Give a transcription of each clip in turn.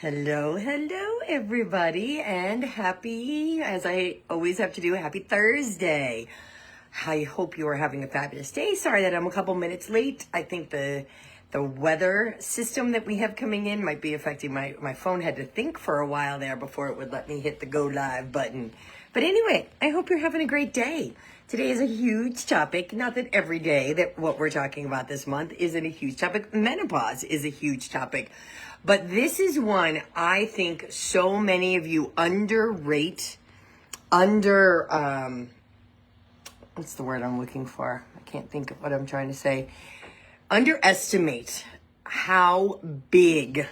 Hello, everybody, and happy, as I always have to do, happy Thursday. I hope you are having a fabulous day. Sorry that I'm a couple minutes late. I think the weather system that we have coming in might be affecting my phone. Had to think for a while there before it would let me hit the go live button. But anyway, I hope you're having a great day. Today is a huge topic. Not that every day that what we're talking about this month isn't a huge topic. Menopause is a huge topic. But this is one I think so many of you underrate, what's the word I'm looking for? I can't think of what I'm trying to say. Underestimate how big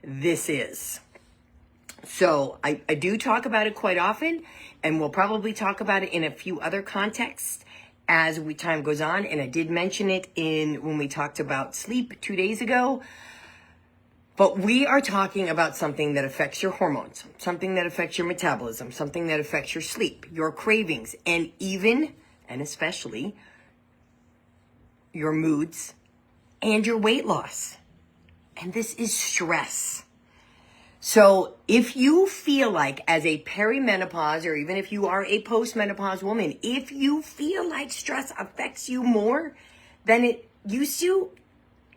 this is. So I do talk about it quite often, and we'll probably talk about it in a few other contexts as time goes on. And I did mention it when we talked about sleep 2 days ago. But we are talking about something that affects your hormones, something that affects your metabolism, something that affects your sleep, your cravings, and even, and especially, your moods and your weight loss. And this is stress. So if you feel like as a perimenopause, or even if you are a postmenopause woman, if you feel like stress affects you more than it used to,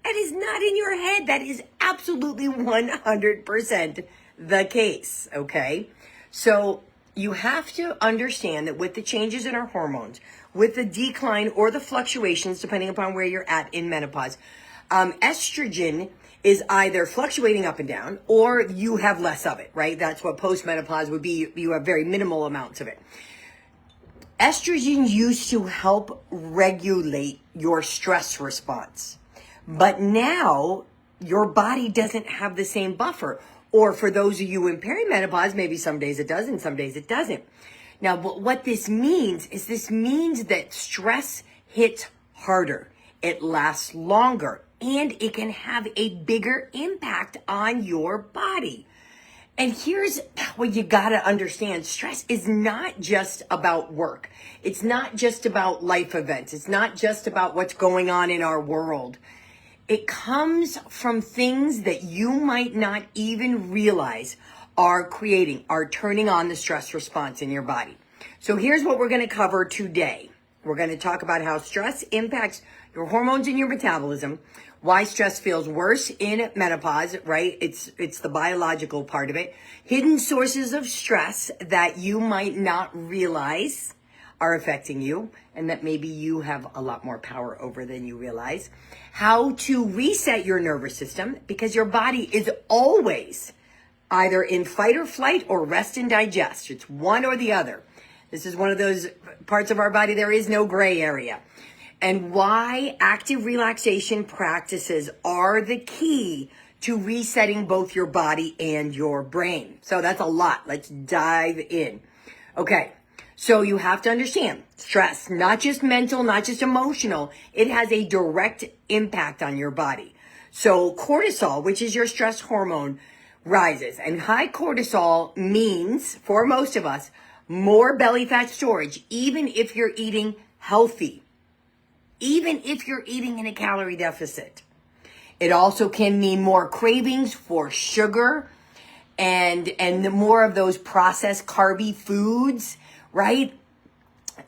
that is not in your head. That is absolutely 100% the case, okay? So you have to understand that with the changes in our hormones, with the decline or the fluctuations, depending upon where you're at in menopause, estrogen is either fluctuating up and down or you have less of it, right? That's what postmenopause would be. You have very minimal amounts of it. Estrogen used to help regulate your stress response. But now your body doesn't have the same buffer. Or for those of you in perimenopause, maybe some days it does and some days it doesn't. Now, what this means is that stress hits harder. It lasts longer and it can have a bigger impact on your body. And here's what you gotta understand. Stress is not just about work. It's not just about life events. It's not just about what's going on in our world. It comes from things that you might not even realize are turning on the stress response in your body. So here's what we're going to cover today. We're going to talk about how stress impacts your hormones and your metabolism, why stress feels worse in menopause, right? It's the biological part of it. Hidden sources of stress that you might not realize are affecting you and that maybe you have a lot more power over than you realize. How to reset your nervous system, because your body is always either in fight or flight or rest and digest. It's one or the other. This is one of those parts of our body, there is no gray area. And why active relaxation practices are the key to resetting both your body and your brain. So that's a lot. Let's dive in. Okay. So you have to understand stress, not just mental, not just emotional. It has a direct impact on your body. So cortisol, which is your stress hormone, rises. And high cortisol means, for most of us, more belly fat storage, even if you're eating healthy, even if you're eating in a calorie deficit. It also can mean more cravings for sugar and more of those processed carby foods, right?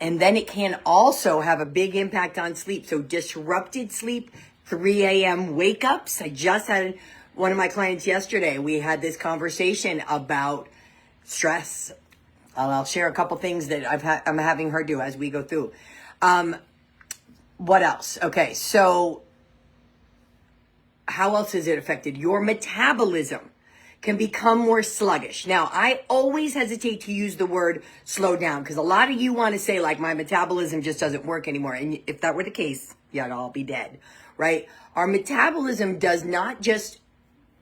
And then it can also have a big impact on sleep. So disrupted sleep, 3 a.m. wake-ups. I just had one of my clients yesterday. We had this conversation about stress. I'll share a couple things that I'm having her do as we go through. What else? Okay, so how else is it affected? Your metabolism can become more sluggish. Now, I always hesitate to use the word slow down because a lot of you want to say like my metabolism just doesn't work anymore. And if that were the case, you'd all be dead, right? Our metabolism does not just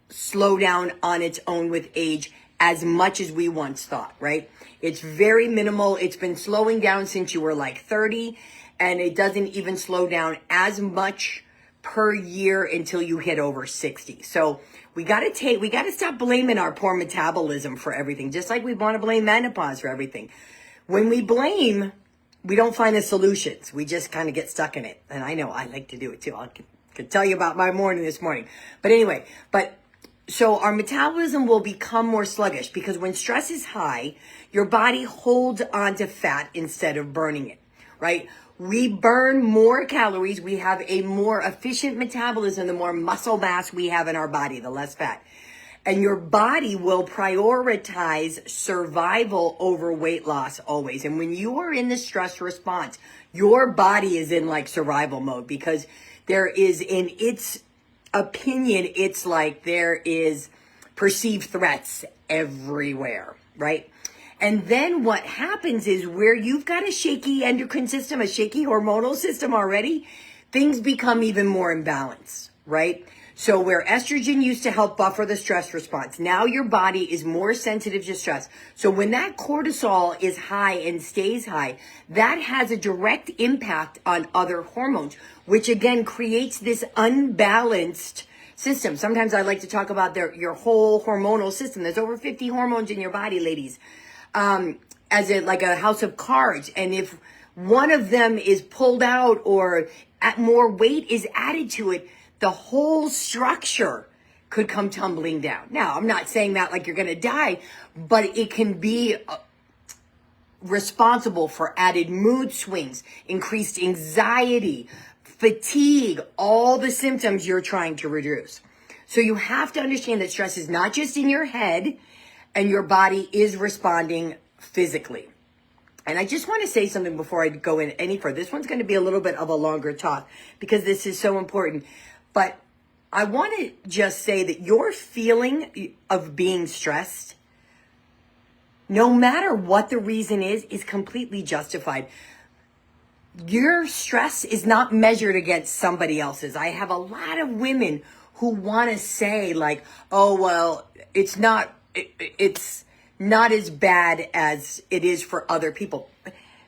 slow down on its own with age as much as we once thought, right? It's very minimal. It's been slowing down since you were like 30, and it doesn't even slow down as much per year until you hit over 60. So we got to stop blaming our poor metabolism for everything, just like we want to blame menopause for everything. When we blame, we don't find the solutions. We just kind of get stuck in it. And I know I like to do it too. I could tell you about my morning this morning. But anyway, So our metabolism will become more sluggish because when stress is high, your body holds onto fat instead of burning it, right? We burn more calories. We have a more efficient metabolism, the more muscle mass we have in our body, the less fat. And your body will prioritize survival over weight loss always. And when you are in the stress response, your body is in like survival mode because there is, in its opinion, it's like there is perceived threats everywhere, right? And then what happens is where you've got a shaky endocrine system, a shaky hormonal system already, things become even more imbalanced, right? So where estrogen used to help buffer the stress response, now your body is more sensitive to stress. So when that cortisol is high and stays high, that has a direct impact on other hormones, which again creates this unbalanced system. Sometimes I like to talk about your whole hormonal system. There's over 50 hormones in your body, ladies, as like a house of cards. And if one of them is pulled out or more weight is added to it, the whole structure could come tumbling down. Now, I'm not saying that like you're going to die, but it can be responsible for added mood swings, increased anxiety, fatigue, all the symptoms you're trying to reduce. So you have to understand that stress is not just in your head and your body is responding physically. And I just want to say something before I go in any further. This one's going to be a little bit of a longer talk because this is so important. But I want to just say that your feeling of being stressed, no matter what the reason is completely justified. Your stress is not measured against somebody else's. I have a lot of women who want to say like, oh, well, it's not as bad as it is for other people.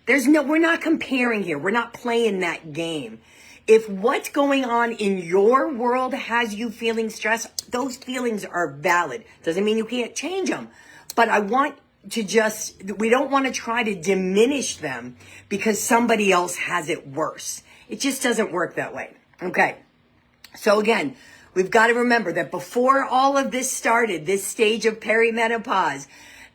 We're not comparing here. We're not playing that game. If what's going on in your world has you feeling stressed, those feelings are valid. Doesn't mean you can't change them. But I want we don't want to try to diminish them because somebody else has it worse. It just doesn't work that way. Okay. So again, we've got to remember that before all of this started, this stage of perimenopause,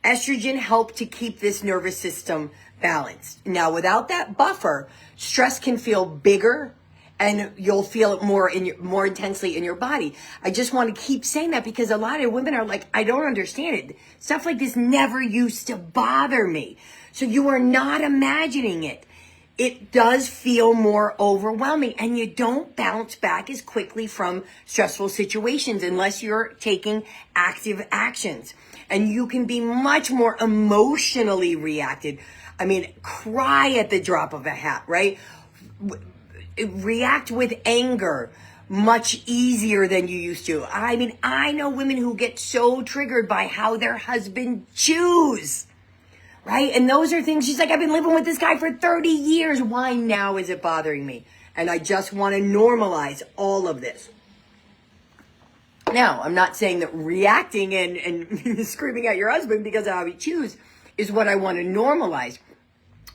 estrogen helped to keep this nervous system balanced. Now, without that buffer, stress can feel bigger and you'll feel it more intensely in your body. I just want to keep saying that because a lot of women are like, I don't understand it. Stuff like this never used to bother me. So you are not imagining it. It does feel more overwhelming and you don't bounce back as quickly from stressful situations unless you're taking active actions. And you can be much more emotionally reacted. I mean, cry at the drop of a hat, right? React with anger much easier than you used to. I mean, I know women who get so triggered by how their husband chews, right? And those are things, she's like, I've been living with this guy for 30 years. Why now is it bothering me? And I just want to normalize all of this. Now, I'm not saying that reacting and screaming at your husband because of how he chews is what I want to normalize.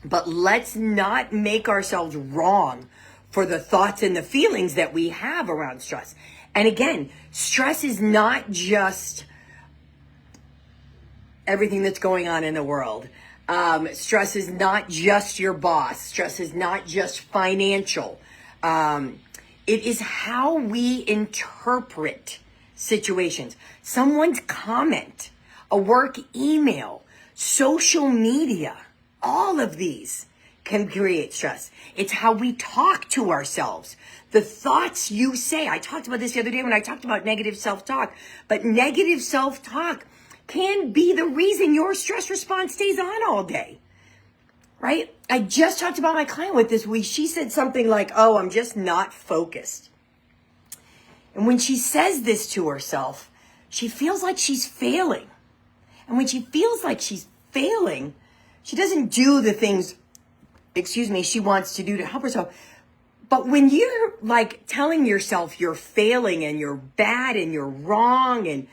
But let's not make ourselves wrong for the thoughts and the feelings that we have around stress. And again, stress is not just everything that's going on in the world. Stress is not just your boss. Stress is not just financial. It is how we interpret situations. Someone's comment, a work email, social media, all of these can create stress. It's how we talk to ourselves. The thoughts you say. I talked about this the other day when I talked about negative self-talk. But negative self-talk can be the reason your stress response stays on all day. Right? I just talked about my client with this week. She said something like, oh, I'm just not focused. And when she says this to herself, she feels like she's failing. And when she feels like she's failing, she doesn't do the things she wants to do to help herself. But when you're like telling yourself you're failing and you're bad and you're wrong, and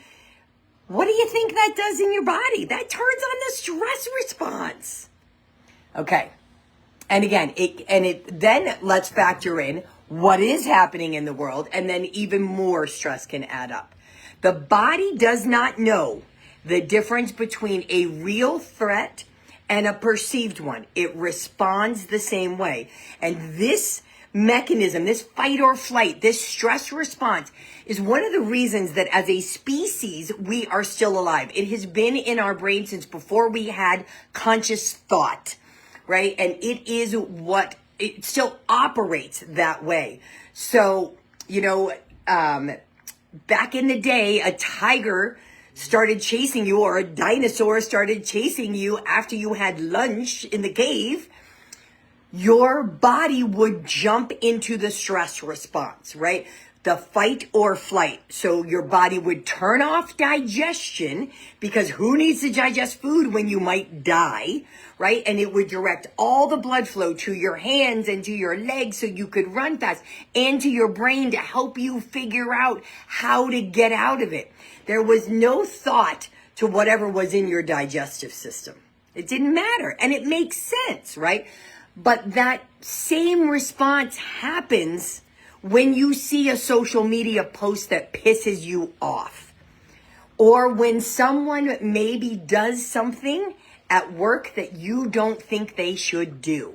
what do you think that does in your body? That turns on the stress response. Okay. And again, then let's factor in what is happening in the world, and then even more stress can add up. The body does not know the difference between a real threat and a perceived one. It responds the same way. And this mechanism, this fight or flight, this stress response is one of the reasons that as a species, we are still alive. It has been in our brain since before we had conscious thought, right? And it is what, it still operates that way. So, back in the day, a tiger started chasing you or a dinosaur started chasing you after you had lunch in the cave, your body would jump into the stress response, right? The fight or flight. So your body would turn off digestion because who needs to digest food when you might die, right? And it would direct all the blood flow to your hands and to your legs so you could run fast, and to your brain to help you figure out how to get out of it. There was no thought to whatever was in your digestive system. It didn't matter. And it makes sense, right? But that same response happens when you see a social media post that pisses you off, or when someone maybe does something at work that you don't think they should do.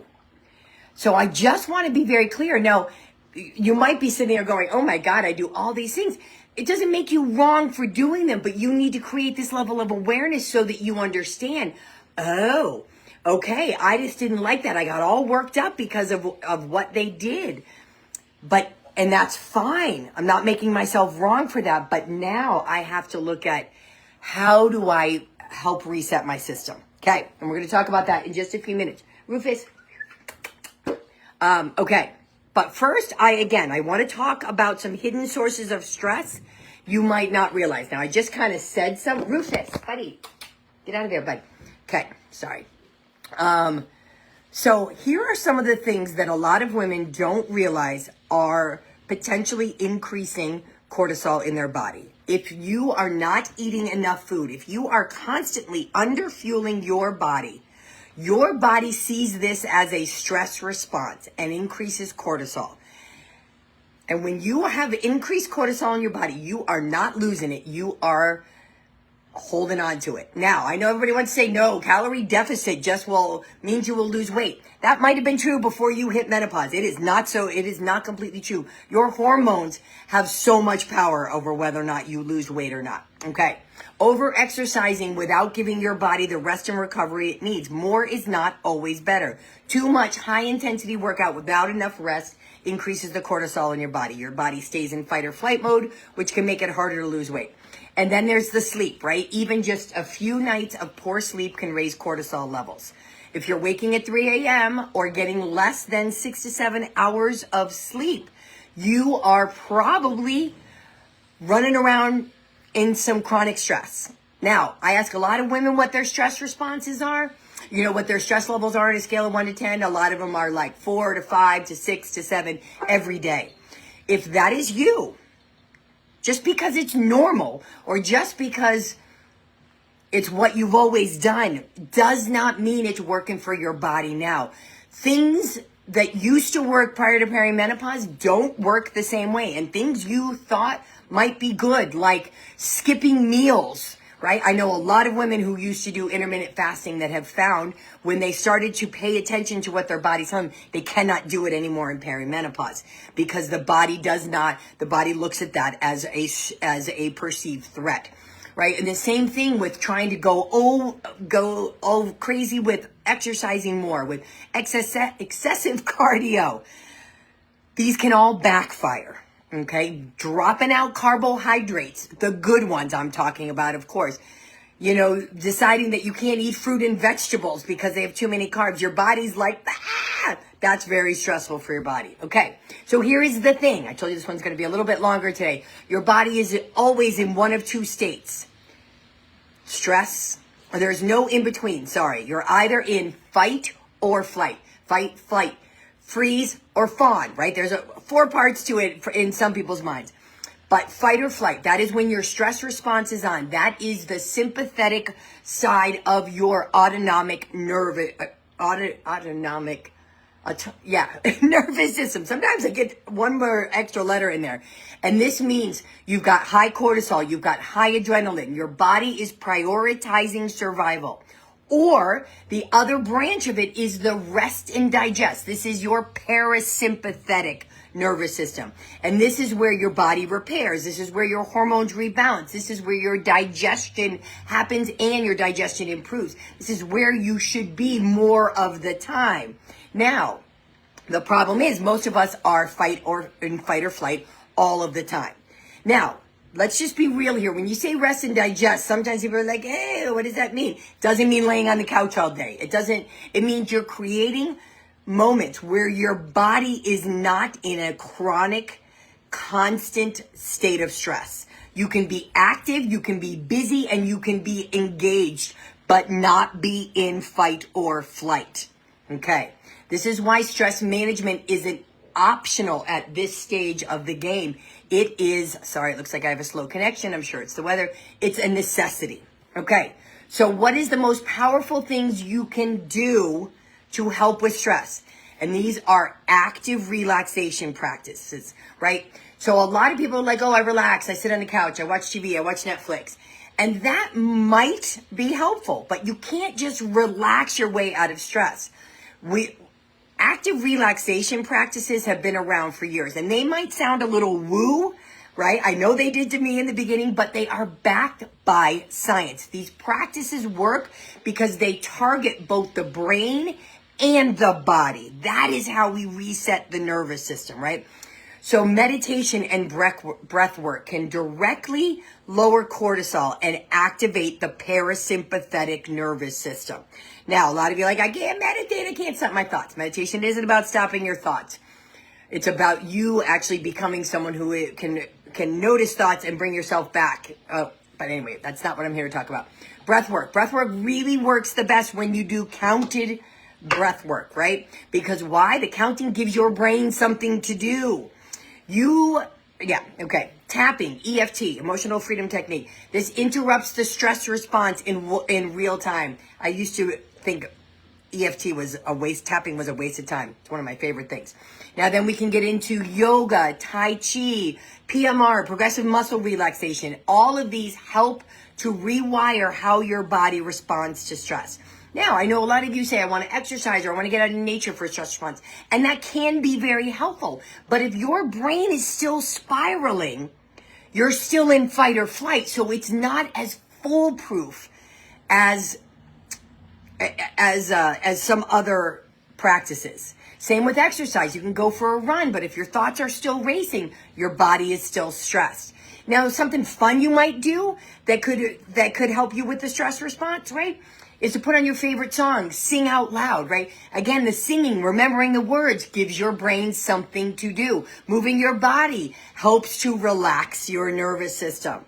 So I just want to be very clear. Now, you might be sitting there going, oh my God, I do all these things. It doesn't make you wrong for doing them, but you need to create this level of awareness so that you understand, oh, okay, I just didn't like that. I got all worked up because of what they did. And that's fine. I'm not making myself wrong for that. But now I have to look at, how do I help reset my system? Okay. And we're going to talk about that in just a few minutes. Rufus. Okay. But first, I want to talk about some hidden sources of stress you might not realize. Now, I just kind of said some. Rufus, buddy. Get out of there, buddy. Okay. Sorry. So here are some of the things that a lot of women don't realize are potentially increasing cortisol in their body. If you are not eating enough food, if you are constantly underfueling your body sees this as a stress response and increases cortisol. And when you have increased cortisol in your body, you are not losing it. You are holding on to it. Now, I know everybody wants to say, no, calorie deficit means you will lose weight. That might have been true before you hit menopause. It is not so. It is not completely true. Your hormones have so much power over whether or not you lose weight or not. Okay. Over exercising without giving your body the rest and recovery it needs. More is not always better. Too much high intensity workout without enough rest increases the cortisol in your body. Your body stays in fight or flight mode, which can make it harder to lose weight. And then there's the sleep, right? Even just a few nights of poor sleep can raise cortisol levels. If you're waking at 3 a.m. or getting less than 6 to 7 hours of sleep, you are probably running around in some chronic stress. Now, I ask a lot of women what their stress responses are. You know, what their stress levels are on a scale of 1 to 10. A lot of them are like 4 to 5 to 6 to 7 every day. If that is you, just because it's normal or just because it's what you've always done does not mean it's working for your body now. Things that used to work prior to perimenopause don't work the same way. And things you thought might be good, like skipping meals, right? I know a lot of women who used to do intermittent fasting that have found when they started to pay attention to what their body's telling them, they cannot do it anymore in perimenopause because the body looks at that as a perceived threat. Right? And the same thing with trying to go crazy with exercising more, with excessive cardio. These can all backfire. Okay? Dropping out carbohydrates, the good ones I'm talking about, of course. You know, deciding that you can't eat fruit and vegetables because they have too many carbs. Your body's like, that's very stressful for your body. Okay, so here is the thing. I told you this one's going to be a little bit longer today. Your body is always in one of two states. Stress, or there's no in between, sorry. You're either in fight or flight. Fight, flight, freeze, or fawn, right? There's 4 parts to it in some people's minds. But fight or flight, that is when your stress response is on. That is the sympathetic side of your autonomic Yeah, nervous system. Sometimes I get one more extra letter in there. And this means you've got high cortisol, you've got high adrenaline. Your body is prioritizing survival. Or the other branch of it is the rest and digest. This is your parasympathetic nervous system. And this is where your body repairs. This is where your hormones rebalance. This is where your digestion happens and your digestion improves. This is where you should be more of the time. Now, the problem is most of us are in fight or flight all of the time. Now, let's just be real here. When you say rest and digest, sometimes people are like, hey, what does that mean? It doesn't mean laying on the couch all day. It means you're creating moments where your body is not in a chronic, constant state of stress. You can be active, you can be busy, and you can be engaged, but not be in fight or flight. Okay. This is why stress management isn't optional at this stage of the game. It is, sorry, it looks like I have a slow connection. I'm sure it's the weather. It's a necessity. Okay. So what is the most powerful things you can do to help with stress? And these are active relaxation practices, right? So a lot of people are like, oh, I relax. I sit on the couch. I watch TV. I watch Netflix. And that might be helpful, but you can't just relax your way out of stress. Active relaxation practices have been around for years, and they might sound a little woo, right? I know they did to me in the beginning, but they are backed by science. These practices work because they target both the brain and the body. That is how we reset the nervous system, right? So meditation and breath work can directly lower cortisol and activate the parasympathetic nervous system. Now, a lot of you are like, I can't meditate, I can't stop my thoughts. Meditation isn't about stopping your thoughts. It's about you actually becoming someone who can notice thoughts and bring yourself back. But anyway, that's not what I'm here to talk about. Breath work. Breath work really works the best when you do counted breath work, right? Because why? The counting gives your brain something to do. Tapping, EFT, emotional freedom technique. This interrupts the stress response in real time. I used to think tapping was a waste of time. It's one of my favorite things. Now then we can get into yoga, Tai Chi, PMR, progressive muscle relaxation. All of these help to rewire how your body responds to stress. Now, I know a lot of you say, I want to exercise or I want to get out in nature for stress response. And that can be very helpful. But if your brain is still spiraling, you're still in fight or flight. So it's not as foolproof as some other practices. Same with exercise. You can go for a run, but if your thoughts are still racing, your body is still stressed. Now, something fun you might do that could help you with the stress response, right, is to put on your favorite song, sing out loud, right? Again, the singing, remembering the words gives your brain something to do. Moving your body helps to relax your nervous system.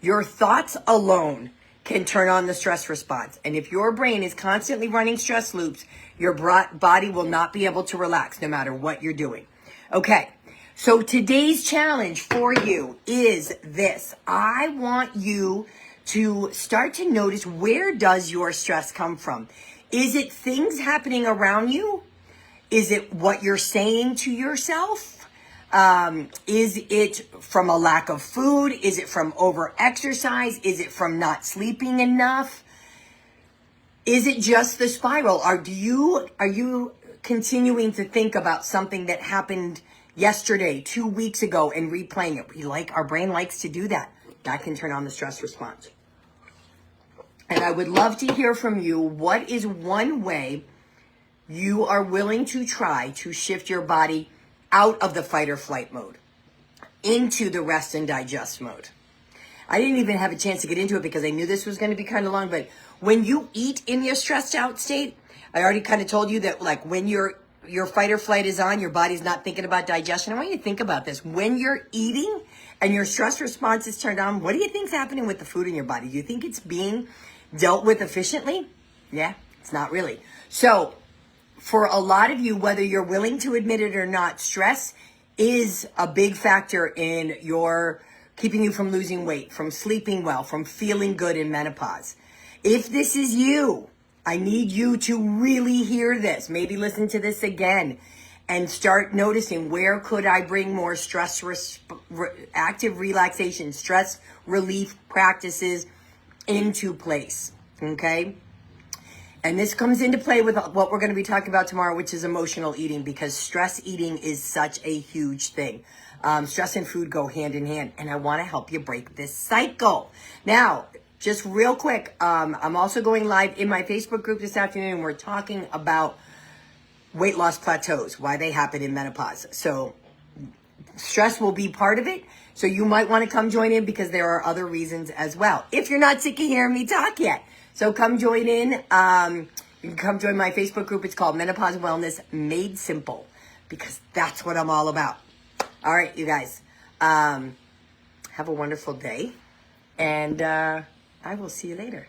Your thoughts alone can turn on the stress response. And if your brain is constantly running stress loops, your body will not be able to relax no matter what you're doing. Okay, so today's challenge for you is this. I want you to start to notice, where does your stress come from? Is it things happening around you? Is it what you're saying to yourself? Is it from a lack of food? Is it from over-exercise? Is it from not sleeping enough? Is it just the spiral? Are you continuing to think about something that happened yesterday, 2 weeks ago, and replaying it? Our brain likes to do that. That can turn on the stress response. And I would love to hear from you. What is one way you are willing to try to shift your body out of the fight or flight mode into the rest and digest mode? I didn't even have a chance to get into it because I knew this was going to be kind of long, but when you eat in your stressed out state, I already kind of told you that, like, when your fight or flight is on, your body's not thinking about digestion. I want you to think about this. When you're eating and your stress response is turned on, what do you think's happening with the food in your body? Do you think it's being dealt with efficiently? Yeah, it's not really. So for a lot of you, whether you're willing to admit it or not, stress is a big factor in your keeping you from losing weight, from sleeping well, from feeling good in menopause. If this is you, I need you to really hear this. Maybe listen to this again and start noticing, where could I bring more active relaxation, stress relief practices into place, okay? And this comes into play with what we're going to be talking about tomorrow, which is emotional eating, because stress eating is such a huge thing. Stress and food go hand in hand, and I want to help you break this cycle. Now, just real quick, I'm also going live in my Facebook group this afternoon, and we're talking about weight loss plateaus, why they happen in menopause. So stress will be part of it. So you might want to come join in, because there are other reasons as well, if you're not sick of hearing me talk yet. So come join in. You can come join my Facebook group. It's called Menopause Wellness Made Simple, because that's what I'm all about. All right, you guys. Have a wonderful day. And I will see you later.